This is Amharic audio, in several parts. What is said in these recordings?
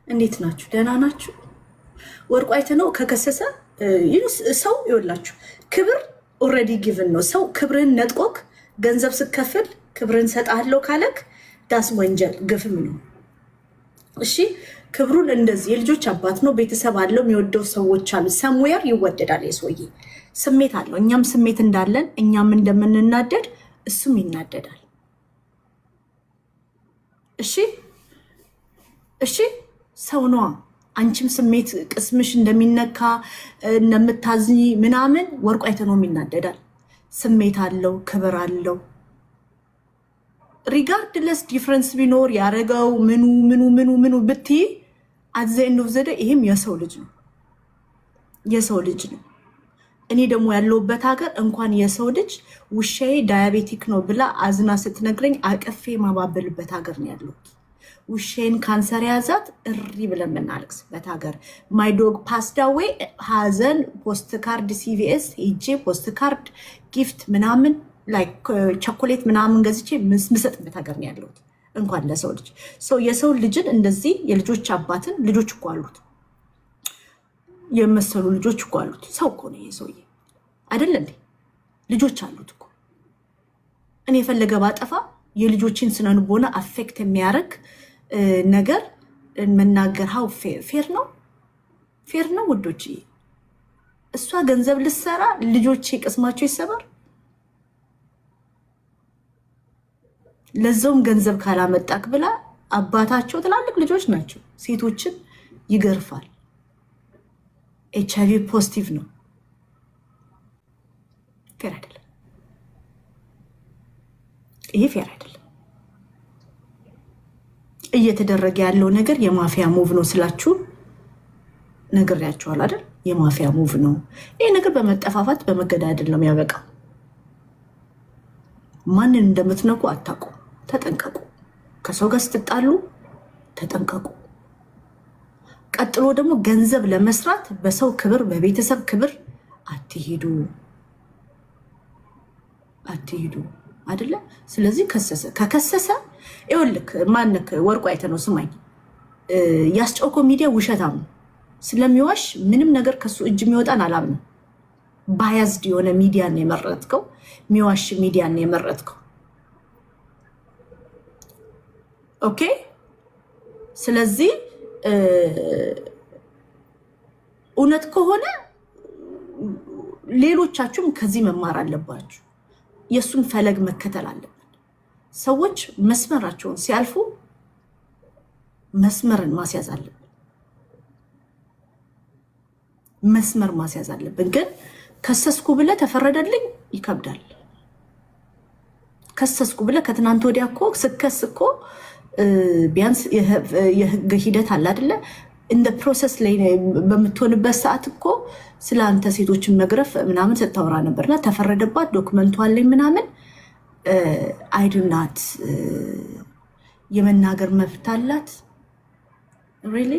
እንዴት ናችሁ? ደህና ናችሁ? ወርቁ አይተነው ከከሰሰ ሰው ይወላችሁ ክብር ኦልሬዲ ጊቭን ነው። ሰው ክብርን ነጥቆክ ገንዘብ ስከፍል ክብርን ሰጣለው ካለክ ዳስ ወንጀል ግፍም ነው። እሺ ክብሩን እንደዚህ የልጆች አባት ነው፣ ቤተሰብ አለው፣ የሚወደው ሰዎች አሉ። ሰምዌር ይወደዳል። የሰውዬ ስሜት አለው። እኛም ስሜት እንዳለን እኛም እንደምንናደድ እሱም ይናደዳል። እሺ እሺ ሰው ነዋ። አንቺም ስሜት ቅስምሽ እንደሚነካ እንደምታዝኝ ምናምን ወርቁ አይተነውም ይናደዳል። ስሜት አለው፣ ክብር አለው። ሪጋርድለስ ዲፍረንስ ቢኖር ያረገው ምኑ ምኑ ምኑ ምኑ ብትይ አዘን ነው ዘደ ይሄም የሰው ልጅ ነው፣ የሰው ልጅ ነው። እኔ ደግሞ ያለውበት ሀገር እንኳን የሰው ልጅ ውሻዬ ዳያቤቲክ ነው ብላ አዝና ስትነግረኝ አቀፌ ማባበልበት ሀገር ነው ያለሁት። ውሻዬን ካንሰር ያዛት እሪ ብለን የምናለቅስበት ሀገር። ማይ ዶግ ፓስዳዌ ሀዘን ፖስት ካርድ ሲቪኤስ ሄጄ ፖስት ካርድ ጊፍት ምናምን ላይክ ቸኮሌት ምናምን ገዝቼ ምሰጥበት ሀገር ነው ያለሁት። እንኳን ለሰው ልጅ የሰው ልጅን እንደዚህ የልጆች አባትን ልጆች እኮ አሉት የመሰሉ ልጆች እኮ አሉት። ሰው እኮ ነው የሰውዬ አይደለ እንዴ? ልጆች አሉት እኮ። እኔ የፈለገ ባጠፋ የልጆችን ስነልቦና አፌክት የሚያደርግ ነገር መናገር ሀው ፌር ነው? ፌር ነው ውዶች? እሷ ገንዘብ ልሰራ ልጆቼ ቅስማቸው ይሰበር። ለዛውም ገንዘብ ካላመጣክ ብላ አባታቸው ትላልቅ ልጆች ናቸው፣ ሴቶችን ይገርፋል። HIV ፖዚቲቭ ነው። ፌር አይደለም። ይሄ ፌር አይደለም። እየተደረገ ያለው ነገር የማፊያ ሙቭ ነው ስላችሁ ነግሬያችኋል አይደል? የማፊያ ሙቭ ነው ይሄ ነገር። በመጠፋፋት በመገዳደል ነው የሚያበቃው። ማንን እንደምትነኩ አታውቁ። ተጠንቀቁ። ከሰው ጋር ስትጣሉ ተጠንቀቁ። ቀጥሎ ደግሞ ገንዘብ ለመስራት በሰው ክብር በቤተሰብ ክብር አትሄዱ አይደለ? ስለዚህ ከከሰሰ ይኸውልህ ማንክ ወርቁ አይተነው ስማኝ፣ ያስጨውኮ ሚዲያ ውሸታም ነው። ስለሚዋሽ ምንም ነገር ከሱ እጅ የሚወጣን አላምንም። ባያዝድ የሆነ ሚዲያን ነው የመረጥከው፣ የሚዋሽ ሚዲያን ነው የመረጥከው። ኦኬ። ስለዚህ እውነት ከሆነ ሌሎቻችሁም ከዚህ መማር አለባችሁ። የእሱን ፈለግ መከተል አለብን። ሰዎች መስመራቸውን ሲያልፉ መስመርን ማስያዝ አለብን። መስመር ማስያዝ አለብን። ግን ከሰስኩ ብለ ተፈረደልኝ ይከብዳል። ከሰስኩ ብለ ከትናንት ወዲያ እኮ ስከስ እኮ ቢያንስ የህግ ሂደት አለ አይደለ? እንደ ፕሮሰስ ላይ በምትሆንበት ሰዓት እኮ ስለ አንተ ሴቶችን መግረፍ ምናምን ስታወራ ነበርና ተፈረደባት፣ ዶክመንቱ አለኝ ምናምን። አይድናት የመናገር መብት አላት። ሪሊ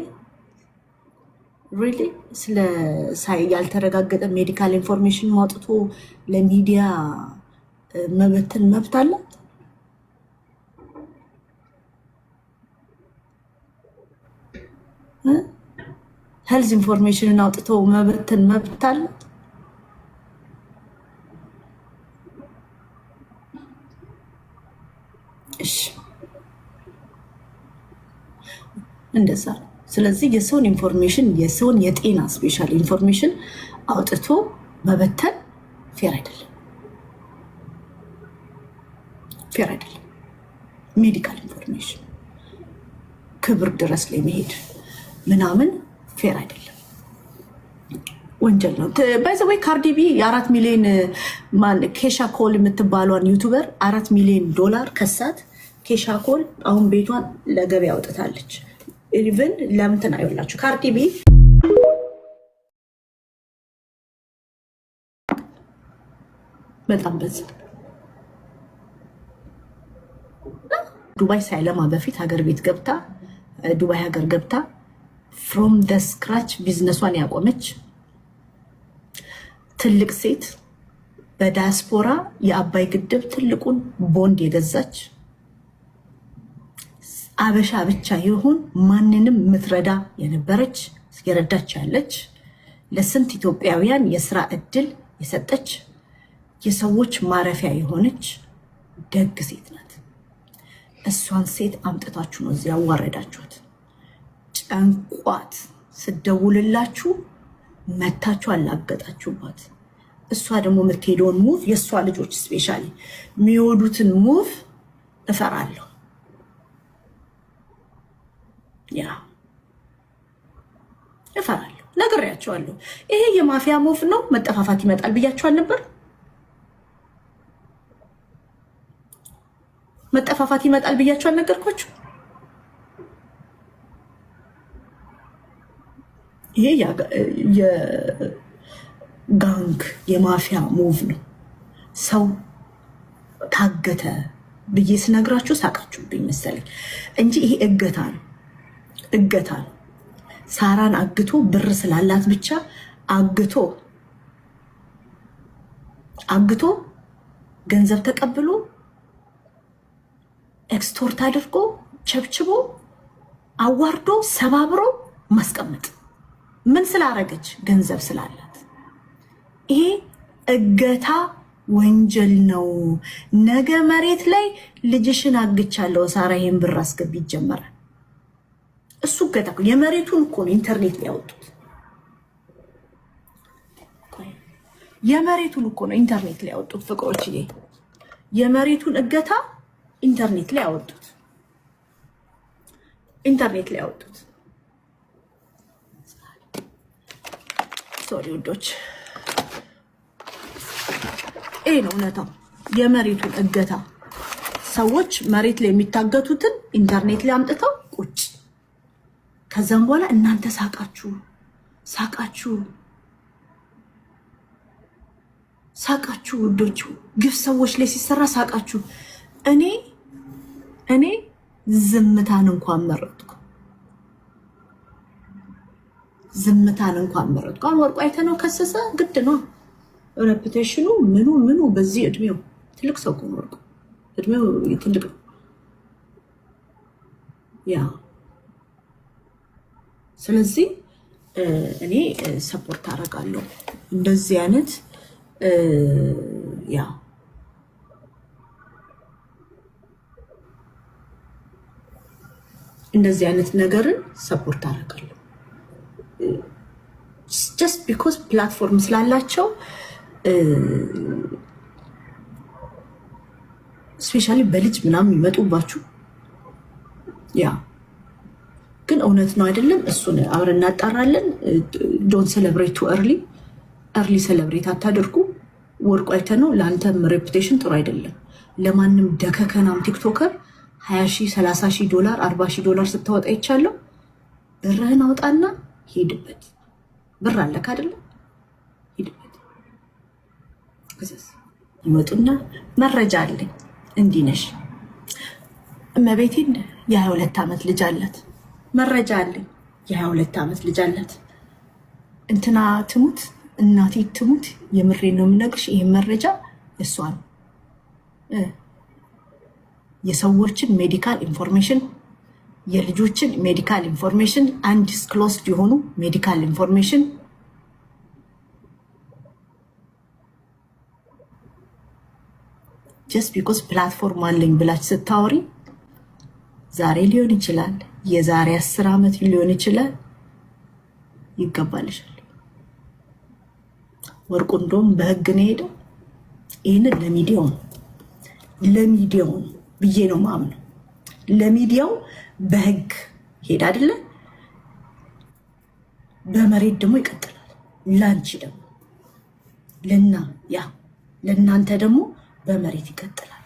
ስለ ያልተረጋገጠ ሜዲካል ኢንፎርሜሽን ማውጥቶ ለሚዲያ መበተን መብት አላት። ሄልዝ ኢንፎርሜሽንን አውጥቶ መበተን መብት አላት። እሺ እንደዛ ነው። ስለዚህ የሰውን ኢንፎርሜሽን የሰውን የጤና ስፔሻል ኢንፎርሜሽን አውጥቶ መበተን ፌር አይደለም፣ ፌር አይደለም። ሜዲካል ኢንፎርሜሽን ክብር ድረስ ላይ መሄድ ምናምን ፌር አይደለም፣ ወንጀል ነው። ባይዘወይ ካርዲቢ የ4 ሚሊዮን ኬሻ ኮል የምትባሏን ዩቱበር $4 ሚሊዮን ከሳት። ኬሻ ኮል አሁን ቤቷን ለገበያ አውጥታለች። ኢቭን ለምትን አይወላችሁ ካርዲቢ በጣም በዚህ ዱባይ ሳይለማ በፊት ሀገር ቤት ገብታ ዱባይ ሀገር ገብታ ፍሮም ደ ስክራች ቢዝነሷን ያቆመች ትልቅ ሴት፣ በዳያስፖራ የአባይ ግድብ ትልቁን ቦንድ የገዛች አበሻ ብቻ ይሁን ማንንም ምትረዳ የነበረች የረዳች ያለች ለስንት ኢትዮጵያውያን የስራ እድል የሰጠች የሰዎች ማረፊያ የሆነች ደግ ሴት ናት። እሷን ሴት አምጥታችሁ ነው እዚያ ያዋረዳችኋት። ጨንቋት ስደውልላችሁ መታችሁ አላገጣችሁባት። እሷ ደግሞ የምትሄደውን ሙቭ የእሷ ልጆች ስፔሻሊ የሚወዱትን ሙቭ እፈራለሁ። ያ እፈራለሁ። ነግሬያቸዋለሁ። ይሄ የማፊያ ሙቭ ነው፣ መጠፋፋት ይመጣል ብያቸዋል ነበር። መጠፋፋት ይመጣል ብያቸው አልነገርኳችሁ? ይሄ የጋንግ የማፊያ ሙቭ ነው። ሰው ታገተ ብዬ ስነግራችሁ ሳቃችሁብኝ መሰለኝ እንጂ ይሄ እገታ ነው። እገታ ነው። ሳራን አግቶ ብር ስላላት ብቻ አግቶ ገንዘብ ተቀብሎ ኤክስቶርት አድርጎ ቸብችቦ አዋርዶ ሰባብሮ ማስቀመጥ። ምን ስላረገች? ገንዘብ ስላላት። ይሄ እገታ ወንጀል ነው። ነገ መሬት ላይ ልጅሽን አግቻለሁ ሳራ ይሄን ብር አስገቢ ይጀመራል። እሱ እገታ የመሬቱን እኮ ነው ኢንተርኔት ላይ ያወጡት። የመሬቱን እኮ ነው ኢንተርኔት ላይ ያወጡት። ፍቅሮችዬ የመሬቱን እገታ ኢንተርኔት ላይ ያወጡት። ኢንተርኔት ላይ ያወጡት። ሶሪ ውዶች፣ ይሄ ነው እውነታው። የመሬቱን እገታ ሰዎች መሬት ላይ የሚታገቱትን ኢንተርኔት ላይ አምጥተው ቁጭ። ከዛም በኋላ እናንተ ሳቃችሁ ውዶቹ። ግፍ ሰዎች ላይ ሲሰራ ሳቃችሁ። እኔ ዝምታን እንኳን መረጥኩ። አሁን ወርቁ አይተነው ከሰሰ ግድ ነው። ሬፑቴሽኑ ምኑ በዚህ እድሜው ትልቅ ሰው እኮ ነው ወርቁ። እድሜው ትልቅ ነው። ያ ስለዚህ እኔ ሰፖርት አደርጋለሁ እንደዚህ አይነት ያ እንደዚህ አይነት ነገርን ሰፖርት አደርጋለሁ። ጀስት ቢኮዝ ፕላትፎርም ስላላቸው ስፔሻሊ በልጅ ምናምን ይመጡባችሁ። ያ ግን እውነት ነው አይደለም? እሱን አብረን እናጣራለን። ዶንት ሴሌብሬት ቱ እርሊ ሴሌብሬት አታደርጉ። ወርቁ አይተነው ለአንተም ሬፑቴሽን ጥሩ አይደለም። ለማንም ደከከናም ቲክቶከር 20,000 30,000 ዶላር 40,000 ዶላር ስታወጣ ይቻለው። ብርህን አውጣና ሄድበት። ብር አለክ አይደለም? ሄድበት። ከዛስ ይመጡና መረጃ አለኝ እንዲህ ነሽ እመቤቴን የ22 ዓመት ልጅ አላት። መረጃ አለኝ የ22 ዓመት ልጅ አላት። እንትና ትሙት እናቴ ትሙት፣ የምሬን ነው የምነግርሽ። ይሄ መረጃ እሷ ነው። የሰዎችን ሜዲካል ኢንፎርሜሽን፣ የልጆችን ሜዲካል ኢንፎርሜሽን፣ አንዲስክሎስድ የሆኑ ሜዲካል ኢንፎርሜሽን ጀስት ቢኮዝ ፕላትፎርም አለኝ ብላች ስታወሪ ዛሬ ሊሆን ይችላል፣ የዛሬ 10 ዓመት ሊሆን ይችላል። ይገባልሻል። ወርቁ እንደውም በህግ ነው ሄደው። ይህንን ለሚዲያው ብዬ ነው ማምነው። ለሚዲያው በህግ ሄድ አይደለ? በመሬት ደግሞ ይቀጥላል። ላንቺ ደግሞ ለእናንተ ደግሞ በመሬት ይቀጥላል።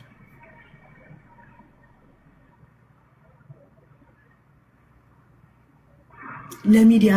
ለሚዲያ